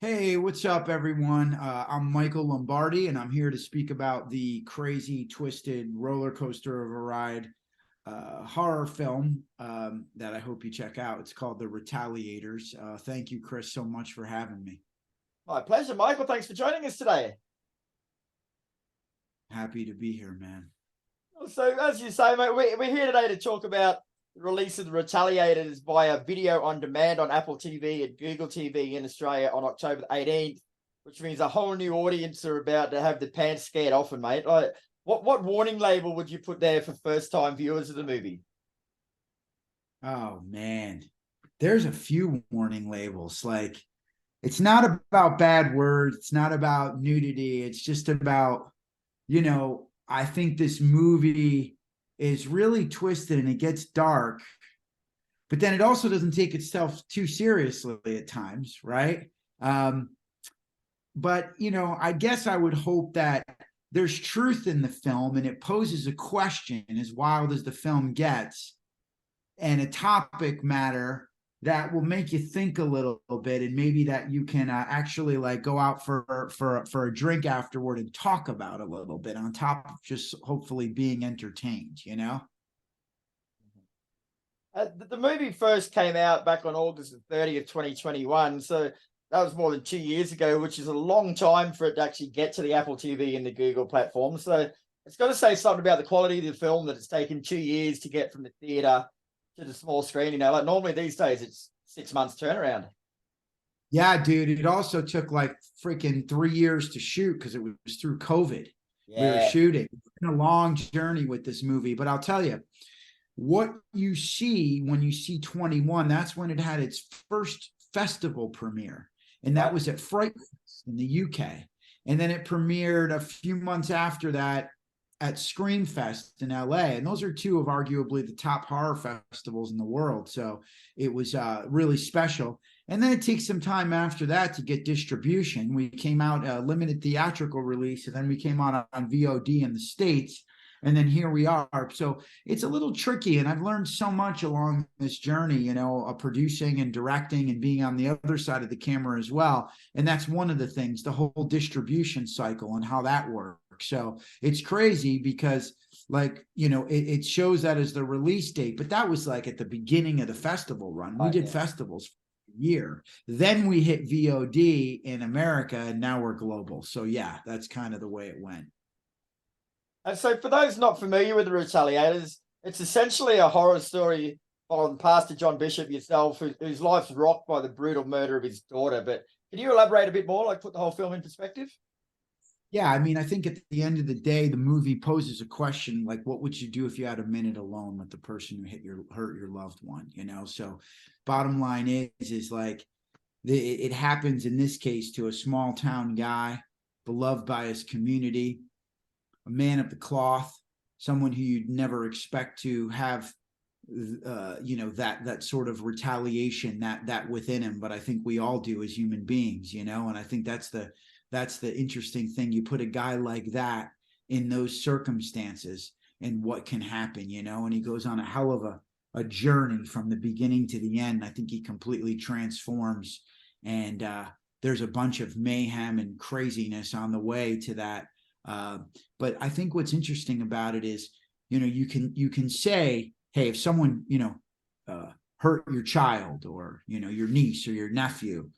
Hey, what's up, everyone? I'm Michael Lombardi, and I'm here to speak about the crazy, twisted roller coaster of a ride horror film that I hope you check out. It's called The Retaliators. Thank you, Chris, so much for having me. My pleasure, Michael. Thanks for joining us today. Happy to be here, man. So, as you say, mate, we're here today to talk about the release of the Retaliators via video on demand on Apple TV and Google TV in Australia on October 18th, which means a whole new audience are about to have the pants scared off, and mate. Like, what warning label would you put there for first time viewers of the movie? Oh, man. There's a few warning labels. Like, it's not about bad words, it's not about nudity, it's just about I think this movie is really twisted and it gets dark, but then it also doesn't take itself too seriously at times, right? But I guess I would hope that there's truth in the film and it poses a question as wild as the film gets, and a topic matter that will make you think a little bit, and maybe that you can actually like go out for a drink afterward and talk about a little bit, on top of just hopefully being entertained. The movie first came out back on August the 30th, 2021. So that was more than 2 years ago, which is a long time for it to actually get to the Apple TV and the Google platform. So it's got to say something about the quality of the film that it's taken 2 years to get from the theater to the small screen. Like normally these days it's 6 months turnaround. Yeah, dude, it also took like freaking 3 years to shoot because it was through COVID. We were Yeah. shooting. It's been a long journey with this movie, but I'll tell you, what you see when you see 21, that's when it had its first festival premiere. And that Right. was at Fright Fest in the UK. And then it premiered a few months after that at Screamfest in LA. And those are two of arguably the top horror festivals in the world. So it was really special. And then it takes some time after that to get distribution. We came out a limited theatrical release, and then we came out on VOD in the States. And then here we are. So it's a little tricky. And I've learned so much along this journey, producing and directing and being on the other side of the camera as well. And that's one of the things, the whole distribution cycle and how that works. So it's crazy because it shows that as the release date, but that was like at the beginning of the festival run. We did festivals for a year. Then we hit VOD in America, and now we're global. So yeah, that's kind of the way it went. And so, for those not familiar with the Retaliators, it's essentially a horror story on Pastor John Bishop yourself, whose life's rocked by the brutal murder of his daughter. But can you elaborate a bit more, like put the whole film in perspective? Yeah, I mean, I think at the end of the day, the movie poses a question like, what would you do if you had a minute alone with the person who hurt your loved one? So bottom line is like it happens in this case to a small town guy, beloved by his community, a man of the cloth, someone who you'd never expect to have that sort of retaliation that within him, but I think we all do as human beings, and I think that's the interesting thing. You put a guy like that in those circumstances and what can happen, and he goes on a hell of a journey from the beginning to the end. I think he completely transforms, and there's a bunch of mayhem and craziness on the way to that. But I think what's interesting about it is, you can say, hey, if someone, hurt your child or, your niece or your nephew,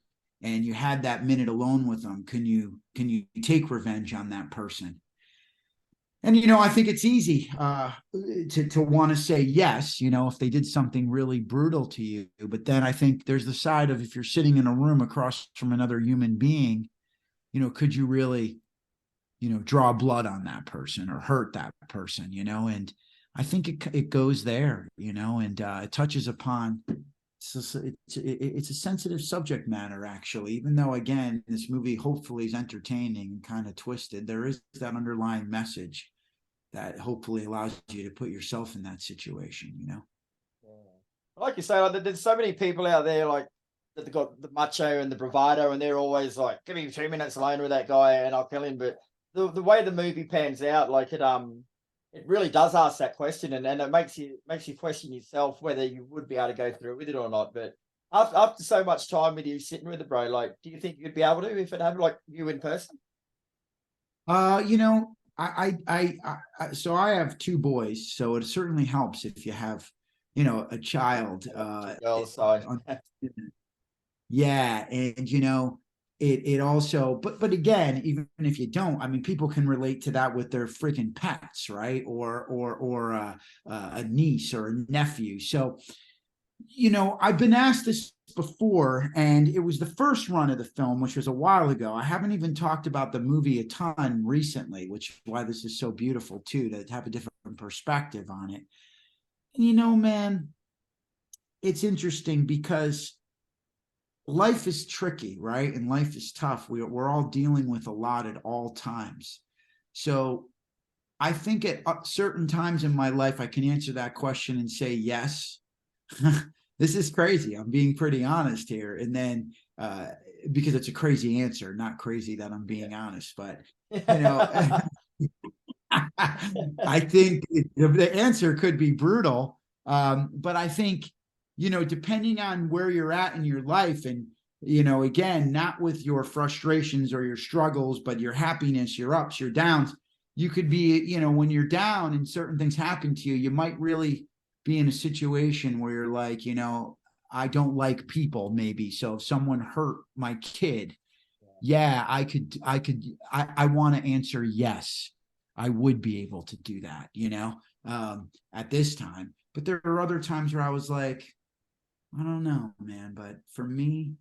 and you had that minute alone with them, can you take revenge on that person? And, I think it's easy to want to say yes, if they did something really brutal to you. But then I think there's the side of, if you're sitting in a room across from another human being, could you really, draw blood on that person or hurt that person, and I think it goes there, and it touches upon, it's a sensitive subject matter, actually, even though, again, this movie hopefully is entertaining and kind of twisted. There is that underlying message that hopefully allows you to put yourself in that situation. Yeah. Like you say, like, there's so many people out there like that they've got the macho and the bravado, and they're always like, "Give me 2 minutes alone with that guy, and I'll kill him." But the way the movie pans out, like it really does ask that question, and it makes you question yourself whether you would be able to go through with it or not. But after so much time with you sitting with it, bro, like, do you think you'd be able to if it happened like you in person? You know, so I have two boys, so it certainly helps if you have, you know, a child. Girls side. On, yeah, and you know, it also, but again, even if you don't, I mean, people can relate to that with their freaking pets, right? Or a niece or a nephew. So you know, I've been asked this before, and it was the first run of the film, which was a while ago. I haven't even talked about the movie a ton recently, which is why this is so beautiful too, to have a different perspective on it. And you know, man, it's interesting because life is tricky, right? And life is tough. We're all dealing with a lot at all times. So I think at certain times in my life, I can answer that question and say yes. This is crazy. I'm being pretty honest here. And then because it's a crazy answer, not crazy that I'm being honest, but you know, I think the answer could be brutal. But I think, you know, depending on where you're at in your life, and you know, again, not with your frustrations or your struggles, but your happiness, your ups, your downs, you could be, you know, when you're down and certain things happen to you, you might really be in a situation where you're like, you know, I don't like people, maybe. So if someone hurt my kid, yeah, I want to answer yes. I would be able to do that, you know, at this time. But there are other times where I was like, I don't know, man. But for me,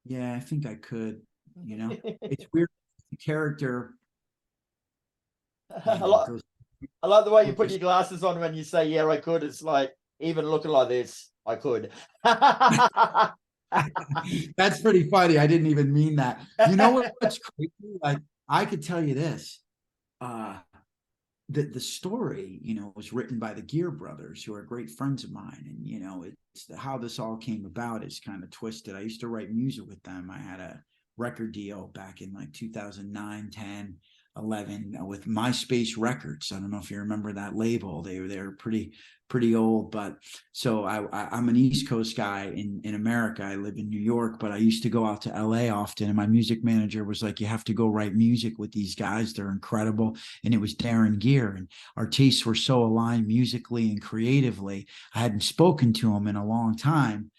yeah, I think I could, you know. It's weird. The character, I yeah, like goes. I like the way you put your glasses on when you say yeah I could. It's like even looking like this, I could. That's pretty funny. I didn't even mean that. You know what's crazy? Like I could tell you this. Uh the story, you know, was written by the Gear brothers, who are great friends of mine. And, you know, it's how this all came about is kind of twisted. I used to write music with them. I had a record deal back in like 2009, 10, 11 with MySpace Records. I don't know if you remember that label. They're pretty old, but so I'm an East Coast guy in America. I live in New York, but I used to go out to LA often, and my music manager was like, you have to go write music with these guys. They're incredible. And it was Darren Gear, and our tastes were so aligned musically and creatively. I hadn't spoken to him in a long time,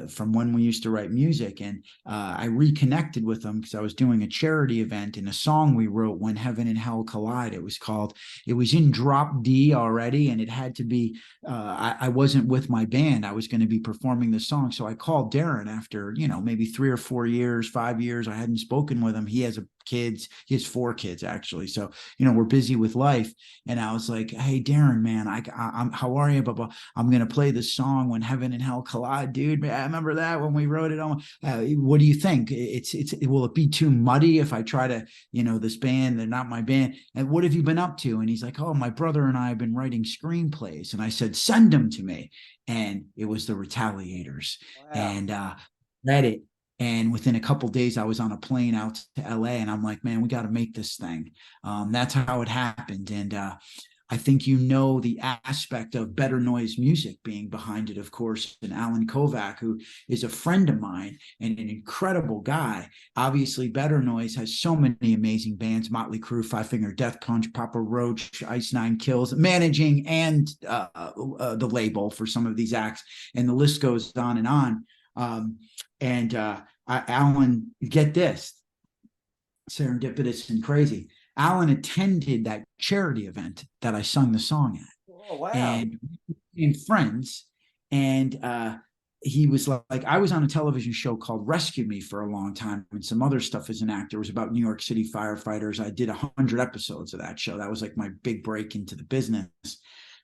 from when we used to write music. And I reconnected with them because I was doing a charity event, and a song we wrote, When Heaven and Hell Collide, it was called. It was in drop D already, and it had to be, I wasn't with my band. I was going to be performing the song. So I called Darren after, you know, maybe 3 or 4 years, 5 years. I hadn't spoken with him. He has kids. He has 4 kids, actually. So, you know, we're busy with life. And I was like, hey, Darren, man, I'm how are you? But I'm going to play this song, When Heaven and Hell Collide, dude. I remember that when we wrote it on. What do you think? Will it be too muddy if I try to, you know, this band, they're not my band. And what have you been up to? And he's like, oh, my brother and I have been writing screenplays. And I said, send them to me. And it was the Retaliators. Wow. And read it. And within a couple days, I was on a plane out to LA, and I'm like, man, we got to make this thing. That's how it happened. And I think, you know, the aspect of Better Noise Music being behind it, of course, and Alan Kovac, who is a friend of mine and an incredible guy. Obviously, Better Noise has so many amazing bands: Motley Crue, Five Finger Death Punch, Papa Roach, Ice Nine Kills, managing, and the label for some of these acts. And the list goes on and on. And Alan, get this, serendipitous and crazy. Alan attended that charity event that I sung the song at, Oh wow. and in friends. And he was like, I was on a television show called Rescue Me for a long time, and some other stuff as an actor. It was about New York City firefighters. I did 100 episodes of that show. That was like my big break into the business.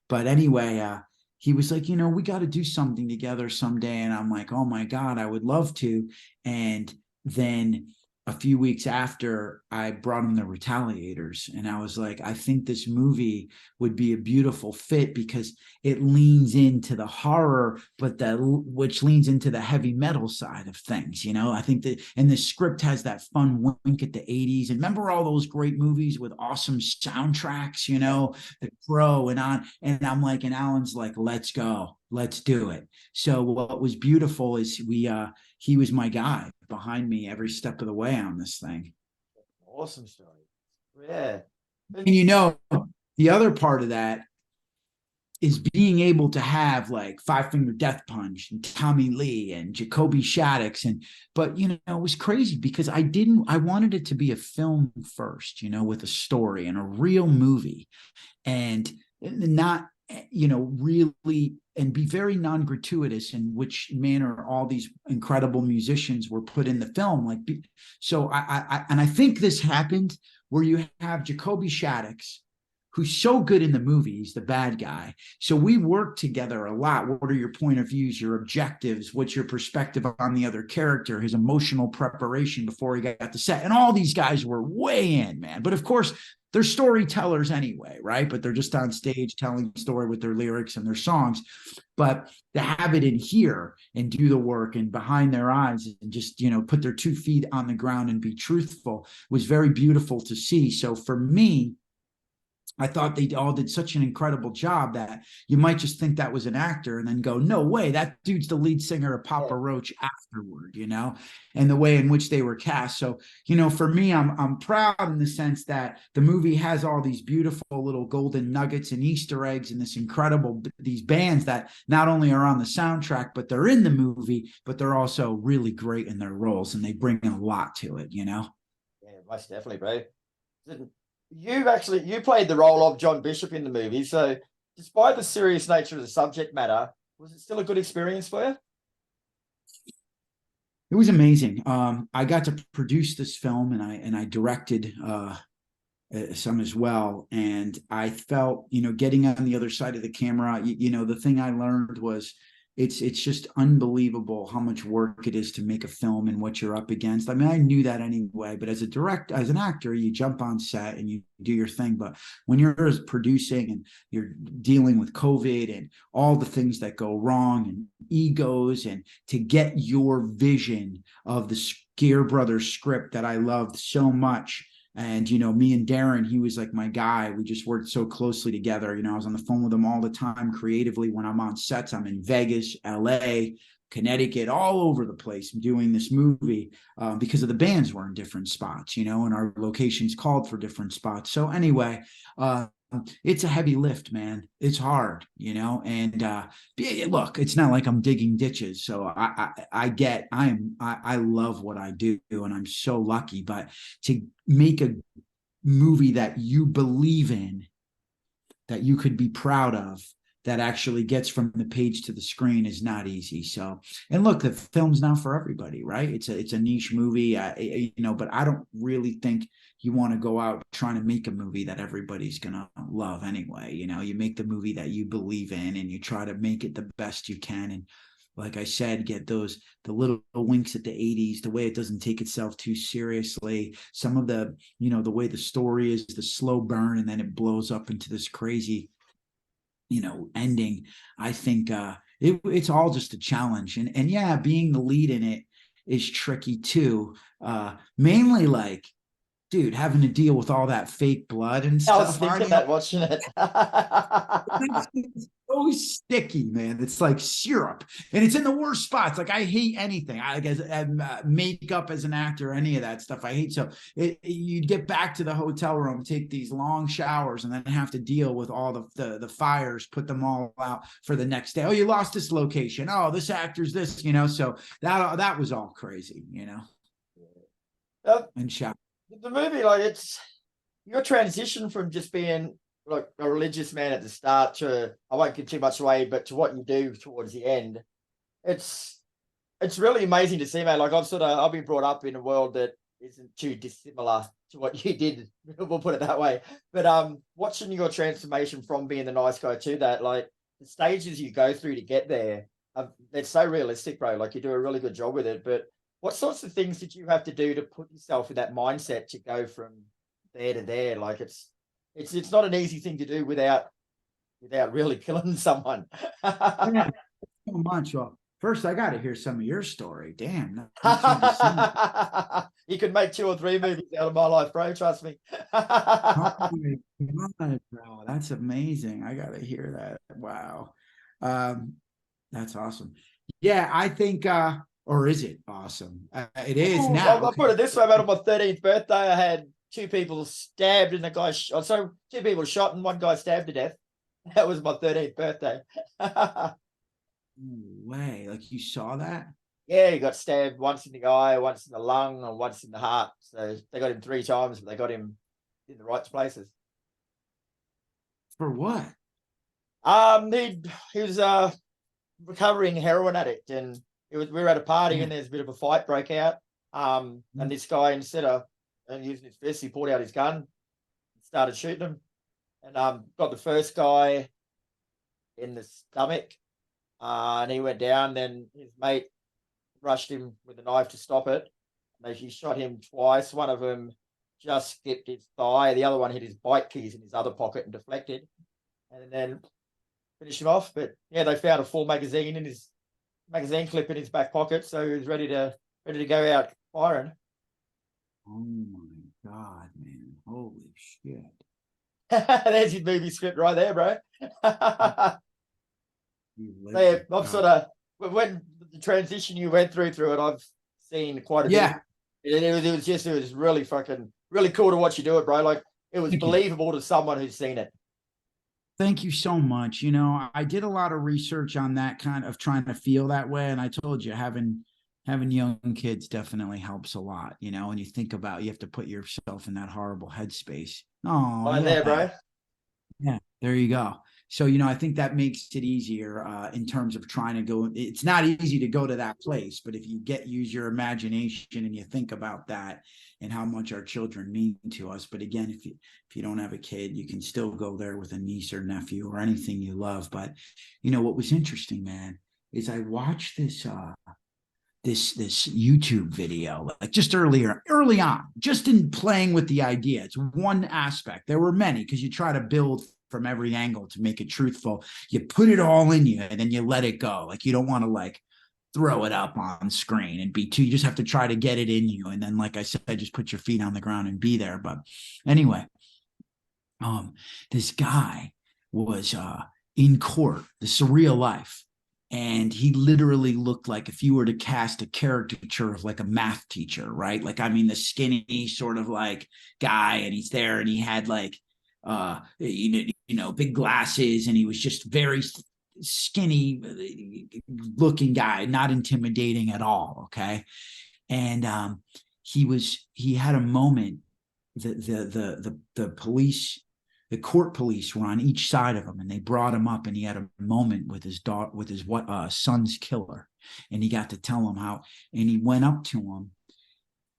But anyway, he was like, you know, we got to do something together someday. And I'm like, oh my God, I would love to. And then a few weeks after, I brought him the Retaliators, and I was like, I think this movie would be a beautiful fit because it leans into the horror, but which leans into the heavy metal side of things. I think that, and the script has that fun wink at the 80s. And remember all those great movies with awesome soundtracks, The Crow and on. And I'm like, and Alan's like, let's go, let's do it. So what was beautiful is he was my guy behind me every step of the way on this thing. Awesome story. Yeah. And the other part of that is being able to have like Five Finger Death Punch and Tommy Lee and Jacoby Shaddix. But it was crazy because I wanted it to be a film first, with a story and a real movie, and not, really, and be very non-gratuitous in which manner all these incredible musicians were put in the film. So I think this happened where you have Jacoby Shaddix, who's so good in the movie. He's the bad guy. So we worked together a lot. What are your point of views, your objectives? What's your perspective on the other character, his emotional preparation before he got to set? And all these guys were way in, man. But of course, they're storytellers anyway, right? But they're just on stage telling the story with their lyrics and their songs. But to have it in here and do the work and behind their eyes and just, put their 2 feet on the ground and be truthful was very beautiful to see. So for me, I thought they all did such an incredible job that you might just think that was an actor and then go, no way, that dude's the lead singer of Papa Roach afterward, and the way in which they were cast. So, for me, I'm proud in the sense that the movie has all these beautiful little golden nuggets and Easter eggs and these bands that not only are on the soundtrack, but they're in the movie, but they're also really great in their roles and they bring a lot to it, Yeah, most definitely, bro. You played the role of John Bishop in the movie, so despite the serious nature of the subject matter, was it still a good experience for you? It was amazing. I got to produce this film, and I directed some as well. And I felt, getting on the other side of the camera, the thing I learned was it's just unbelievable how much work it is to make a film and what you're up against. I mean, I knew that anyway, but as an actor, you jump on set and you do your thing. But when you're producing and you're dealing with COVID and all the things that go wrong and egos, and to get your vision of the Scare Brothers script that I loved so much. And, me and Darren, he was like my guy. We just worked so closely together. I was on the phone with him all the time creatively when I'm on sets. I'm in Vegas, LA, Connecticut, all over the place doing this movie because of the bands were in different spots, and our locations called for different spots. So anyway, it's a heavy lift, man. It's hard, and look, it's not like I'm digging ditches. So I love what I do and I'm so lucky, but to make a movie that you believe in, that you could be proud of, that actually gets from the page to the screen is not easy. So, and look, the film's not for everybody, right? It's a niche movie, but I don't really think you want to go out trying to make a movie that everybody's going to love anyway. You make the movie that you believe in and you try to make it the best you can. And like I said, get the little winks at the 80s, the way it doesn't take itself too seriously. Some of the, the way the story is, the slow burn, and then it blows up into this crazy, ending. I think it's all just a challenge. And yeah, being the lead in it is tricky too. Mainly like, dude, having to deal with all that fake blood and stuff. I was thinking that watching it. It's so sticky, man. It's like syrup, and it's in the worst spots. Like I hate anything. I guess makeup as an actor, any of that stuff, I hate. So you'd get back to the hotel room, take these long showers, and then have to deal with all the fires, put them all out for the next day. Oh, you lost this location. Oh, this actor's this. So that was all crazy. And shout. The movie, like, it's your transition from just being like a religious man at the start to, I won't give too much away, but to what you do towards the end, it's really amazing to see, man. Like I've been brought up in a world that isn't too dissimilar to what you did. We'll put it that way. But watching your transformation from being the nice guy to that, like the stages you go through to get there, it's so realistic, bro. Like you do a really good job with it. But What sorts of things did you have to do to put yourself in that mindset to go from there to there? Like it's not an easy thing to do without really killing someone. Yeah, so much. Well, first I got to hear some of your story. Damn, not too dissimilar. You could make 2 or 3 movies out of my life, bro. Trust me. Oh my God, bro, that's amazing. I got to hear that. Wow. Um, that's awesome. Yeah, I think, or is it awesome? It is Ooh, now. I'll put it this way, man. On my 13th birthday, I had 2 people stabbed and a guy shot. So 2 people shot and one guy stabbed to death. That was my 13th birthday. No way. Like you saw that? Yeah, he got stabbed once in the eye, once in the lung, and once in the heart. So they got him 3 times, but they got him in the right places. For what? He was a recovering heroin addict, and we were at a party, Yeah. and there's a bit of a fight broke out. And this guy, instead of using his fist, he pulled out his gun, and started shooting him, and got the first guy in the stomach, and he went down. Then his mate rushed him with a knife to stop it. He shot him twice. One of them just skipped his thigh. The other one hit his bike keys in his other pocket and deflected, and then finished him off. But yeah, they found a full magazine in his magazine clip in his back pocket, so he was ready to go out firing. Oh my God, man. Holy shit. There's his movie script right there, bro. You So yeah, lived I've it. sort of, when the transition you went through it, I've seen quite a bit of Yeah. it. It was really fucking really cool to watch you do it, bro. Like it was Thank you. believable to someone who's seen it. Thank you so much. You know, I did a lot of research on that kind of trying to feel that way. And I told you having young kids definitely helps a lot, you know, and you think about you have to put yourself in that horrible headspace. Oh, Right there, yeah. bro. Yeah, there you go. So, you know, I think that makes it easier in terms of trying to go. It's not easy to go to that place, but if you use your imagination and you think about that and how much our children mean to us. But again, if you don't have a kid, you can still go there with a niece or nephew or anything you love. But you know what was interesting, man, is I watched this YouTube video, like just early on, just in playing with the idea. It's one aspect. There were many because you try to build from every angle to make it truthful. You put it all in you and then you let it go. Like you don't want to like throw it up on screen and be too, you just have to try to get it in you. And then, like I said, just put your feet on the ground and be there. But anyway, this guy was in court, the surreal life. And he literally looked like if you were to cast a caricature of like a math teacher, right? Like, I mean, the skinny sort of like guy, and he's there and he had like, you know, big glasses, and he was just very skinny looking guy, not intimidating at all. Okay. And he had a moment, the police, the court police were on each side of him, and they brought him up, and he had a moment with his daughter, with his son's killer, and he got to tell him how. And he went up to him,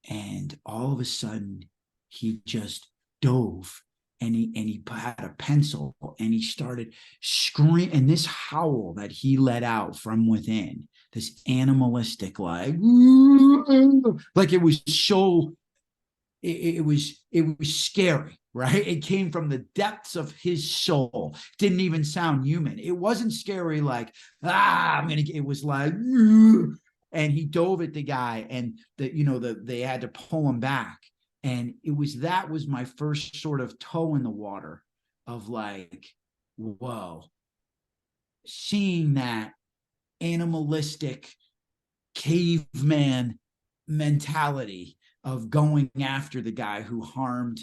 and all of a sudden, he just dove, and he had a pencil, and he started screaming, and this howl that he let out from within, this animalistic like it was so. It was scary, right? It came from the depths of his soul. Didn't even sound human. It wasn't scary like I'm gonna. It was like, and he dove at the guy, and they had to pull him back, and that was my first sort of toe in the water of like, whoa, seeing that animalistic caveman mentality of going after the guy who harmed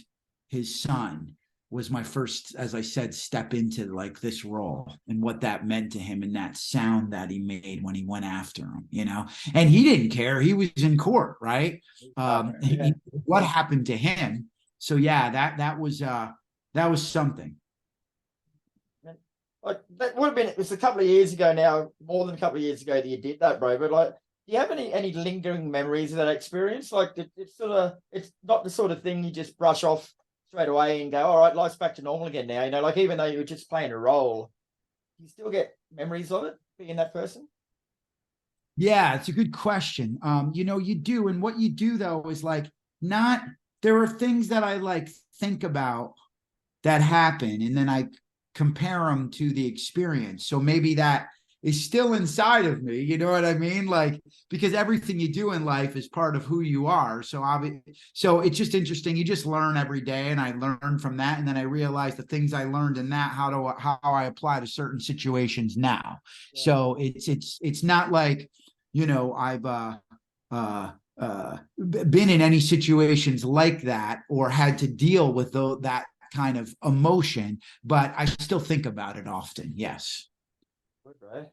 his son was my first, as I said, step into like this role and what that meant to him, and that sound that he made when he went after him, you know. And he didn't care. He was in court, right? What happened to him? So yeah, that was something. Like that would have been, it's a couple of years ago now, more than a couple of years ago that you did that, bro. But like, do you have any lingering memories of that experience? Like it's not the sort of thing you just brush off straight away and go, all right, life's back to normal again now. You know, like even though you were just playing a role, you still get memories of it, being that person. Yeah, it's a good question. You know, you do, and what you do though is like not there are things that I like think about that happen, and then I compare them to the experience. So maybe that is still inside of me. You know what I mean? Like, because everything you do in life is part of who you are. So it's just interesting. You just learn every day, and I learn from that, and then I realize the things I learned in that how I apply to certain situations now. Yeah. So it's not like, you know, I've been in any situations like that or had to deal with that kind of emotion, but I still think about it often. Yes. Good, right?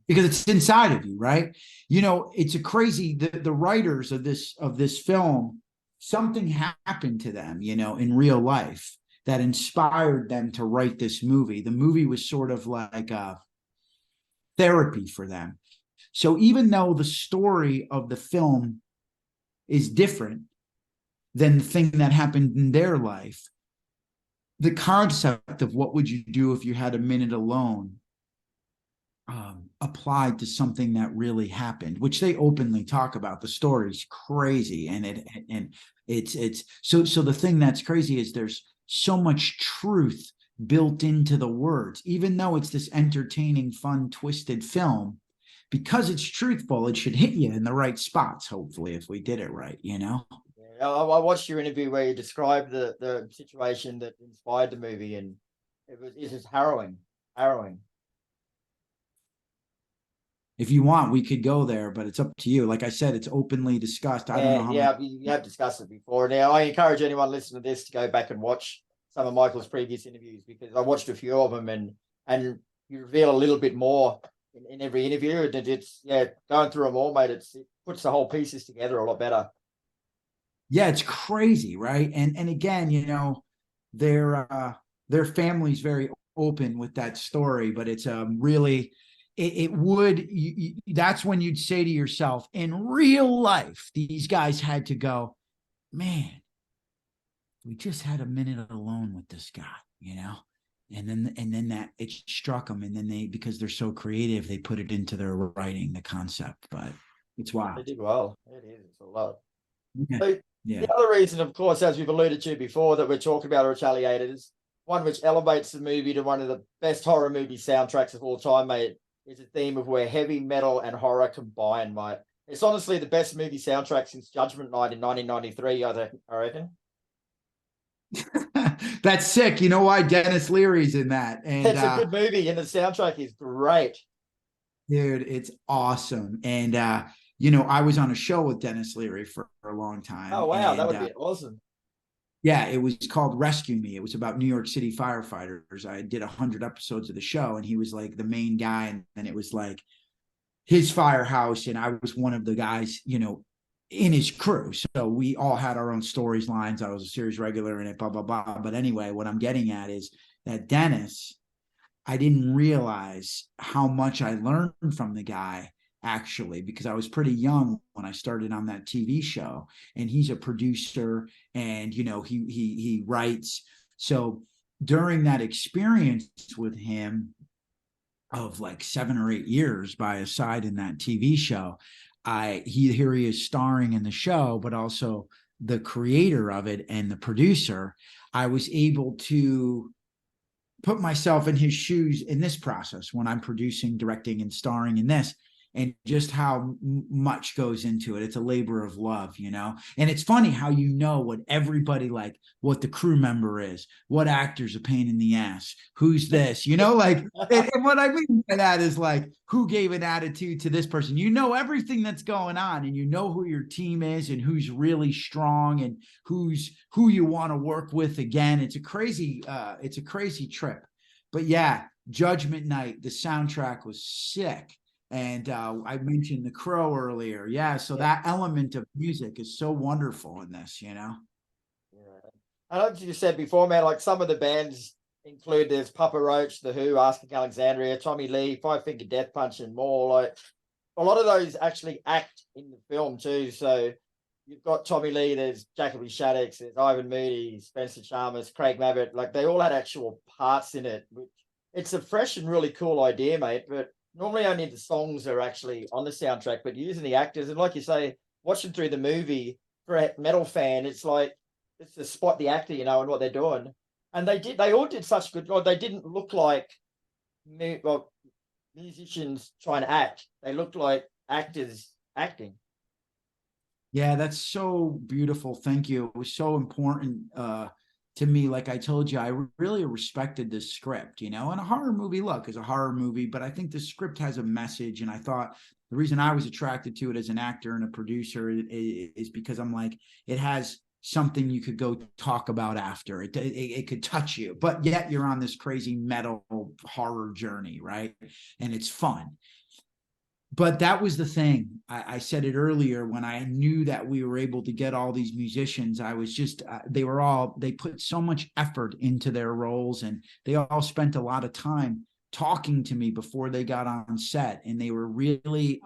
Because it's inside of you, right? You know, it's a crazy, the writers of this film, something happened to them, you know, in real life that inspired them to write this movie. The movie was sort of like a therapy for them. So even though the story of the film is different than the thing that happened in their life, the concept of what would you do if you had a minute alone applied to something that really happened, which they openly talk about. The story's crazy, and it's so the thing that's crazy is there's so much truth built into the words, even though it's this entertaining, fun, twisted film. Because it's truthful, it should hit you in the right spots. Hopefully, if we did it right, you know. Yeah, I watched your interview where you described the situation that inspired the movie, and it was harrowing, harrowing. If you want, we could go there, but it's up to you. Like I said, it's openly discussed. I don't Yeah, know how much. yeah, you have discussed it before. Now, I encourage anyone listening to this to go back and watch some of Michael's previous interviews, because I watched a few of them, and you reveal a little bit more in every interview, and it's yeah, going through them all, mate. It puts the whole pieces together a lot better. Yeah, it's crazy, right? And again, you know, their family's very open with that story, but it's really it would that's when you'd say to yourself, in real life, these guys had to go, man, we just had a minute alone with this guy, you know. And then that it struck them, and then they, because they're so creative, they put it into their writing, the concept. But it's They wild. did well. It is. It's a lot. Yeah. So Yeah. the other reason, of course, as we've alluded to before, that we're talking about Retaliators, one which elevates the movie to one of the best horror movie soundtracks of all time, mate, is a theme of where heavy metal and horror combine, mate. It's honestly the best movie soundtrack since Judgment Night in 1993, I reckon. That's sick. You know why? Dennis Leary's in that. And It's a good movie, and the soundtrack is great. dude, it's awesome. And you know, I was on a show with Dennis Leary for a long Oh, time. wow, that And would be awesome. yeah, it was called Rescue Me. It was about New York City firefighters. I did 100 episodes of the show, and he was like the main guy. And it was like his firehouse, and I was one of the guys, you know, in his crew. So we all had our own stories lines. I was a series regular in it, blah, blah, blah. But anyway, what I'm getting at is that Dennis, I didn't realize how much I learned from the guy, actually, because I was pretty young when I started on that TV show, and he's a producer, and you know, he writes. So during that experience with him of like 7 or 8 years by his side in that TV show, here he is starring in the show, but also the creator of it and the producer. I was able to put myself in his shoes in this process when I'm producing, directing, and starring in this, and just how much goes into it. It's a labor of love, you know. And it's funny how you know what everybody, like what the crew member is, what actor's a pain in the ass, who's this, you know, like. And what I mean by that is like who gave an attitude to this person. You know everything that's going on, and you know who your team is and who's really strong and who you want to work with. Again, it's a crazy trip. But yeah, Judgment Night, the soundtrack was sick. And I mentioned The Crow earlier. Yeah, so Yeah. that element of music is so wonderful in this, you know? Yeah. I like you said before, man, like some of the bands include there's Papa Roach, The Who, Asking Alexandria, Tommy Lee, Five Finger Death Punch, and more. Like a lot of those actually act in the film too. So you've got Tommy Lee, there's Jacoby Shaddix, there's Ivan Moody, Spencer Chalmers, Craig Mabbitt. Like they all had actual parts in it. Which it's a fresh and really cool idea, mate. But normally only the songs are actually on the soundtrack, but using the actors, and like you say, watching through the movie for a metal fan, it's like it's to spot the actor, and what they're doing. And they all did such good. They didn't look like well, musicians trying to act. They looked like actors acting. Yeah, that's so beautiful. Thank you. It was so important to me. Like I told you, I really respected the script, and a horror movie, look, is a horror movie, but I think the script has a message. And I thought the reason I was attracted to it as an actor and a producer is because I'm like, it has something you could go talk about after. It could touch you, but yet you're on this crazy metal horror journey, right? And it's fun. But that was the thing. I said it earlier when I knew that we were able to get all these musicians. I was just, they put so much effort into their roles, and they all spent a lot of time talking to me before they got on set. And they were really,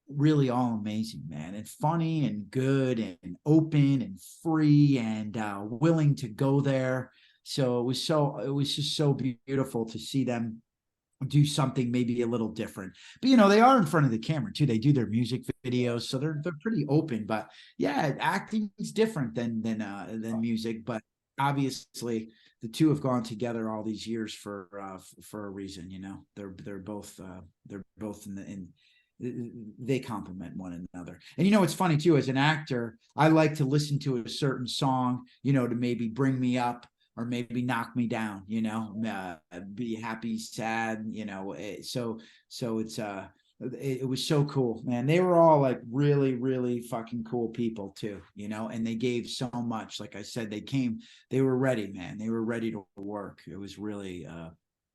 really all amazing, man, and funny and good and open and free and willing to go there. So it was just so beautiful to see them do something maybe a little different. But they are in front of the camera too. They do their music videos, so they're pretty open. But yeah, acting is different than music. But obviously, the two have gone together all these years for a reason. They're both in they complement one another. And it's funny too. As an actor, I like to listen to a certain song, to maybe bring me up or maybe knock me down, be happy, sad, so it's it was so cool, man. They were all like really, really fucking cool people too, and they gave so much. Like I said, they were ready, man. They were ready to work. It was really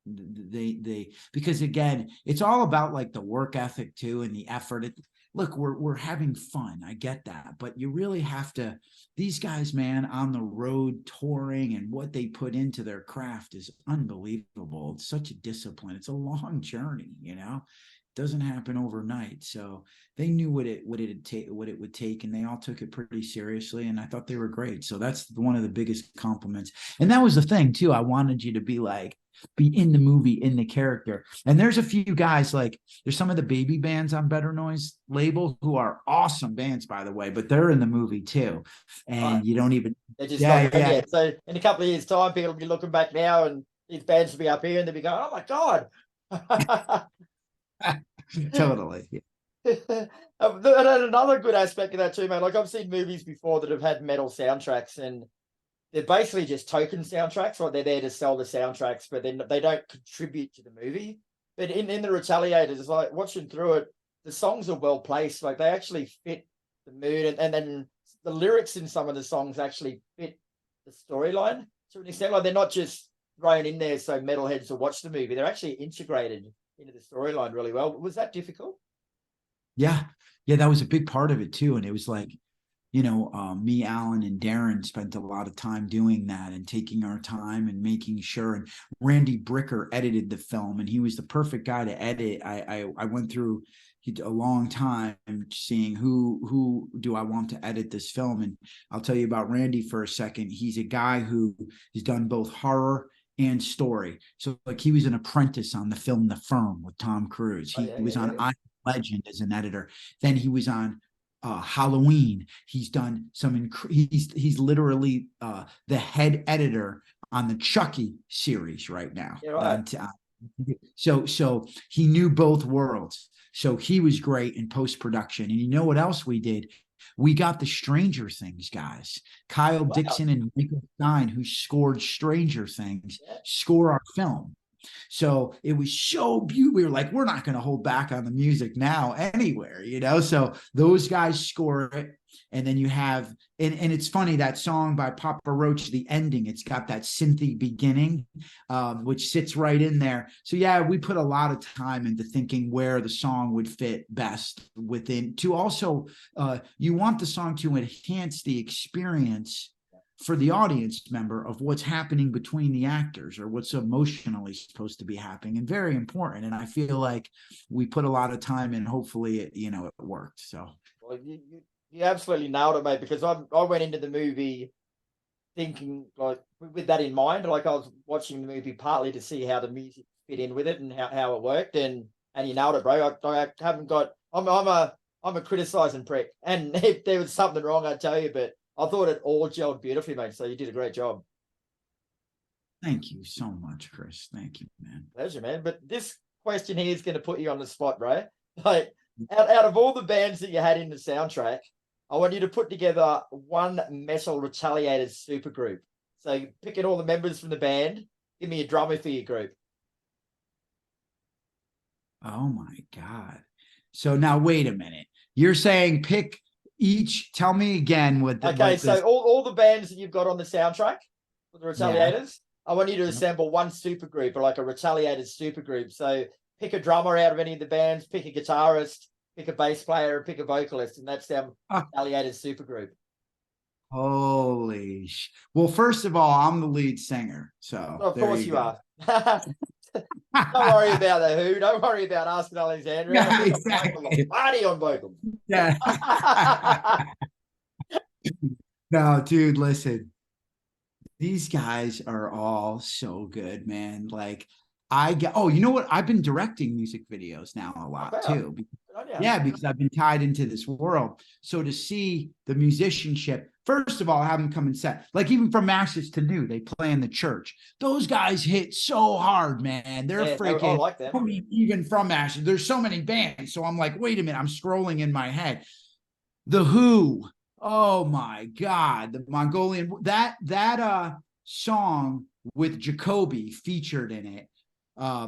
they because again, it's all about like the work ethic too and the effort. Look, we're having fun. I get that, but you really have to. These guys, man, on the road touring and what they put into their craft is unbelievable. It's such a discipline. It's a long journey, It doesn't happen overnight. So they knew what it would take, and they all took it pretty seriously. And I thought they were great. So that's one of the biggest compliments. And that was the thing too. I wanted you to be in the movie, in the character. And there's a few guys, like there's some of the baby bands on Better Noise label who are awesome bands, by the way, but they're in the movie too. And you don't even, they're just not done yet. So in a couple of years' time, people will be looking back now, and these bands will be up here, and they'll be going, "Oh my god!" Totally. And another good aspect of that too, man. Like I've seen movies before that have had metal soundtracks, and they're basically just token soundtracks, or they're there to sell the soundtracks, but then they don't contribute to the movie. But in the Retaliators, like watching through it, the songs are well placed. Like they actually fit the mood, and then the lyrics in some of the songs actually fit the storyline to an extent. Like they're not just thrown in there so metalheads will watch the movie. They're actually integrated into the storyline really well. Was that difficult? Yeah, that was a big part of it too. And it was like, me, Alan, and Darren spent a lot of time doing that and taking our time and making sure. And Randy Bricker edited the film, and he was the perfect guy to edit. I went through a long time seeing who do I want to edit this film. And I'll tell you about Randy for a second. He's a guy who has done both horror and story. So like he was an apprentice on the film The Firm with Tom Cruise. He was on I Legend as an editor. Then he was on Halloween. He's done some. He's literally the head editor on the Chucky series right now. Yeah, right. So he knew both worlds. So he was great in post production. And you know what else we did? We got the Stranger Things guys, Kyle Dixon and Michael Stein, who scored Stranger Things, score our film. So it was so beautiful. We were like, we're not going to hold back on the music now anywhere, So those guys score it. And then you have, and it's funny, that song by Papa Roach, the ending, it's got that synthy beginning, which sits right in there. So yeah, we put a lot of time into thinking where the song would fit best within, to also, you want the song to enhance the experience for the audience member of what's happening between the actors, or what's emotionally supposed to be happening, and very important. And I feel like we put a lot of time in. Hopefully it worked. So well, you absolutely nailed it, mate, because I went into the movie thinking like with that in mind. Like I was watching the movie partly to see how the music fit in with it and how it worked, and you nailed it, bro. I haven't got. I'm a criticizing prick, and if there was something wrong, I'd tell you. But I thought it all gelled beautifully, mate. So you did a great job. Thank you so much, Chris. Thank you, man. Pleasure, man. But this question here is going to put you on the spot, bro. Like, out of all the bands that you had in the soundtrack, I want you to put together one metal Retaliators supergroup. So picking all the members from the band, give me a drummer for your group. Oh my God. So now wait a minute. You're saying pick each, tell me again what the, Okay, what so this, all the bands that you've got on the soundtrack for the yeah. Retaliators, I want you to assemble one supergroup, or like a Retaliators supergroup. So pick a drummer out of any of the bands, pick a guitarist, pick a bass player, and pick a vocalist, and that's our Retaliators supergroup. Holy well, first of all, I'm the lead singer, so Of course you are. Don't worry about the Who. Don't worry about Asking Alexandria. Yeah, exactly. Lombardi on vocals. Yeah. No, dude, listen. These guys are all so good, man. Like you know what? I've been directing music videos now a lot too. Yeah, because I've been tied into this world. So to see the musicianship, first of all, have them come and set, like even from Ashes to New, they play in the church. Those guys hit so hard, man. They're freaking, I like that. Even from Ashes, there's so many bands. So I'm like, wait a minute, I'm scrolling in my head. The Who, oh my God, the Mongolian, that song with Jacoby featured in it,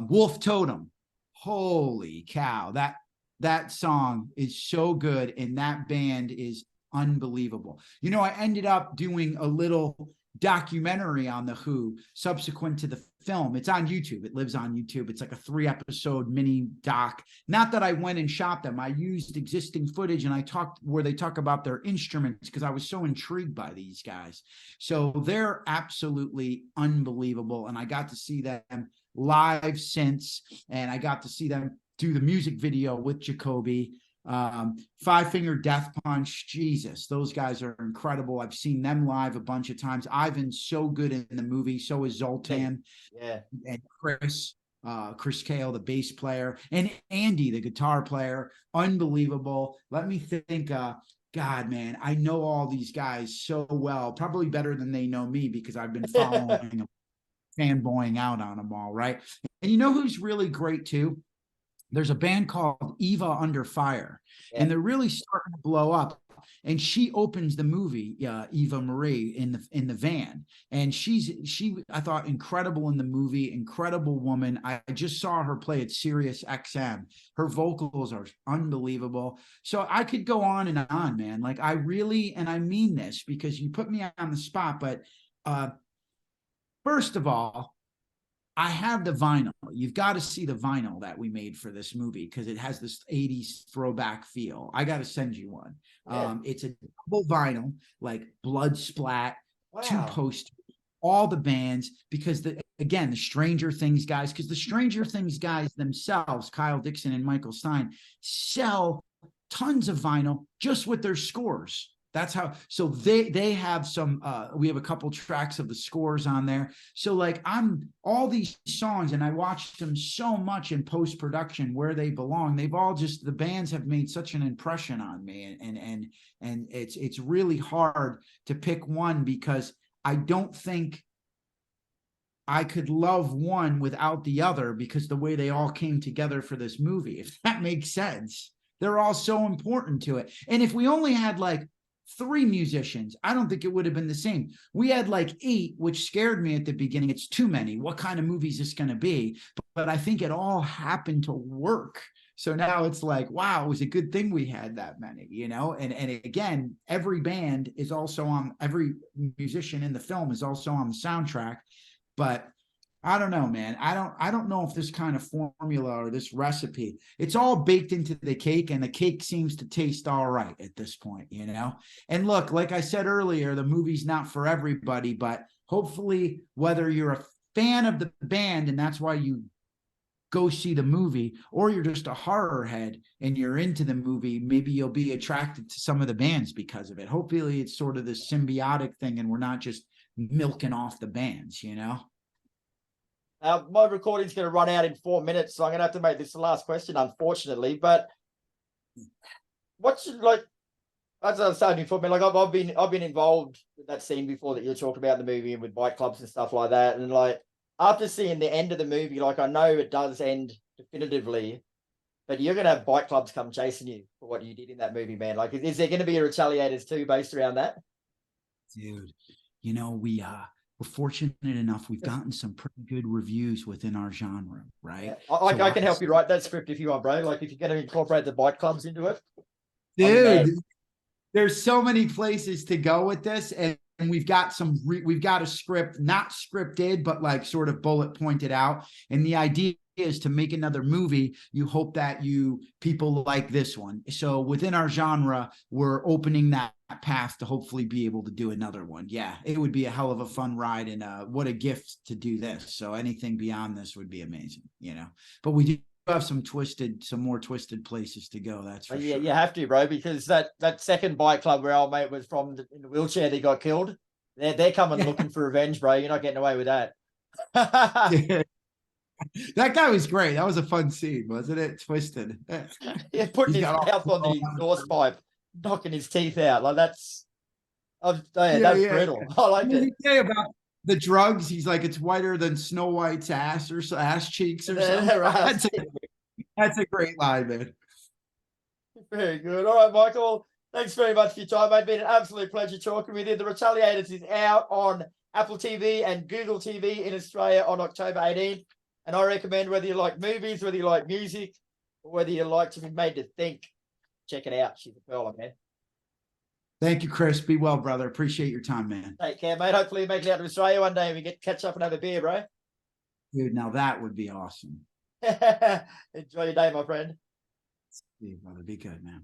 Wolf Totem. Holy cow, that song is so good, and that band is unbelievable. You know, I ended up doing a little documentary on the Who subsequent to the film. It's on YouTube. It lives on YouTube. It's like a 3-episode mini doc. Not that I went and shot them. I used existing footage, and I talked where they talk about their instruments, because I was so intrigued by these guys. So they're absolutely unbelievable, and I got to see them live since, and I got to see them do the music video with Jacoby. Five Finger Death Punch, Jesus, those guys are incredible. I've seen them live a bunch of times. Ivan's so good in the movie, so is Zoltan. Yeah. And Chris Kale, the bass player, and Andy, the guitar player, unbelievable. Let me think. God, man, I know all these guys so well, probably better than they know me, because I've been following them, fanboying out on them all, right? And you know who's really great too? There's a band called Eva Under Fire, and they're really starting to blow up. And she opens the movie, Eva Marie, in the van, and she I thought incredible in the movie, incredible woman. I just saw her play at Sirius XM. Her vocals are unbelievable. So I could go on and on, man. Like I really, and I mean this because you put me on the spot, but first of all, I have the vinyl. You've got to see the vinyl that we made for this movie, because it has this 80s throwback feel. I got to send you one. Yeah. It's a double vinyl, like blood splat, 2 posters, all the bands, because the Stranger Things guys, because the Stranger Things guys themselves, Kyle Dixon and Michael Stein, sell tons of vinyl just with their scores. That's how, so they have some, we have a couple tracks of the scores on there. So like all these songs, and I watched them so much in post-production where they belong. They've all the bands have made such an impression on me, and it's really hard to pick one, because I don't think I could love one without the other, because the way they all came together for this movie, if that makes sense. They're all so important to it. And if we only had like 3 musicians, I don't think it would have been the same. We had like 8, which scared me at the beginning. It's too many. What kind of movie is this going to be? But I think it all happened to work. So now it's like, wow, it was a good thing we had that many, you know? And again, every band is also on, every musician in the film is also on the soundtrack. But I don't know, man. I don't know if this kind of formula or this recipe, it's all baked into the cake, and the cake seems to taste all right at this point, you know? And look, like I said earlier, the movie's not for everybody, but hopefully, whether you're a fan of the band and that's why you go see the movie, or you're just a horror head and you're into the movie, maybe you'll be attracted to some of the bands because of it. Hopefully it's sort of this symbiotic thing, and we're not just milking off the bands, you know? My recording's going to run out in 4 minutes, so I'm going to have to make this the last question, unfortunately. But what's like, as I was saying before, man, like I've been involved with that scene before that you're talking about in the movie and with bike clubs and stuff like that. And like after seeing the end of the movie, like I know it does end definitively, but you're gonna have bike clubs come chasing you for what you did in that movie, man. Like, is there going to be a Retaliators 2 based around that? Dude, you know, we're fortunate enough, we've gotten some pretty good reviews within our genre, right? Yeah. I can help you write that script if you want, bro. Like if you're going to incorporate the bike clubs into it, dude, there's so many places to go with this, and we've got we've got a script, not scripted, but like sort of bullet pointed out. And the idea is to make another movie. You hope that people like this one. So within our genre, we're opening that path to hopefully be able to do another one. Yeah, it would be a hell of a fun ride, and what a gift to do this. So anything beyond this would be amazing, you know. But we do have some more twisted places to go. That's for yeah, sure. you have to, bro, because that second bike club where old mate was from in the wheelchair that got killed, they're coming looking for revenge, bro. You're not getting away with that. Yeah. That guy was great. That was a fun scene, wasn't it? Twisted. Yeah, putting He's his got mouth on the exhaust pipe, knocking his teeth out. Like that's brutal. I liked What did it. he say about the drugs? He's like, it's whiter than Snow White's ass or ass cheeks or something. That's a great line, man. Very good. All right, Michael. Thanks very much for your time, mate. It's been an absolute pleasure talking with you. The Retaliators is out on Apple TV and Google TV in Australia on October 18th. And I recommend whether you like movies, whether you like music, or whether you like to be made to think, check it out. She's a pearler, man. Thank you, Chris. Be well, brother. Appreciate your time, man. Take care, mate. Hopefully you make it out to Australia one day and we get to catch up and have a beer, bro. Dude, now that would be awesome. Enjoy your day, my friend. See you, brother. Be good, man.